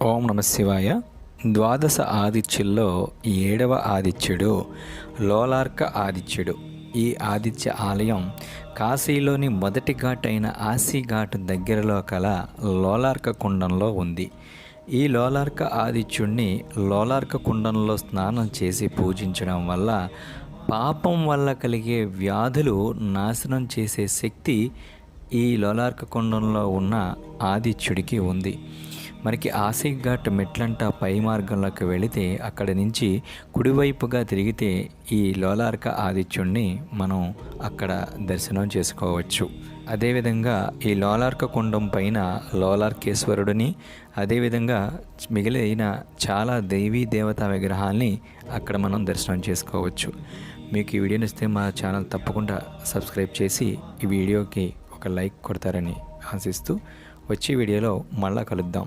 ఓం నమ శివాయ. ద్వాదశ ఆదిత్యుల్లో 7వ ఆదిత్యుడు లోలార్క ఆదిత్యుడు. ఈ ఆదిత్య ఆలయం కాశీలోని మొదటి ఘాట్ అయిన ఆసి ఘాట్ దగ్గరలో కల లోలార్క కుండంలో ఉంది. ఈ లోలార్క ఆదిత్యుడిని లోలార్క కుండంలో స్నానం చేసి పూజించడం వల్ల పాపం వల్ల కలిగే వ్యాధులు నాశనం చేసే శక్తి ఈ లోలార్క కుండంలో ఉన్న ఆదిత్యుడికి ఉంది. మనకి ఆసిఘాట్ మెట్లంట పై మార్గంలోకి వెళితే అక్కడి నుంచి కుడివైపుగా తిరిగితే ఈ లోలార్క ఆదిత్యుడిని మనం అక్కడ దర్శనం చేసుకోవచ్చు. అదేవిధంగా ఈ లోలార్క కుండం పైన లోలార్కేశ్వరుడిని, అదేవిధంగా మిగిలిన చాలా దేవీ దేవతా విగ్రహాల్ని అక్కడ మనం దర్శనం చేసుకోవచ్చు. మీకు ఈ వీడియోని ఇస్తే మా ఛానల్ తప్పకుండా సబ్స్క్రైబ్ చేసి ఈ వీడియోకి ఒక లైక్ కొడతారని ఆశిస్తూ వచ్చే వీడియోలో మళ్ళా కలుద్దాం.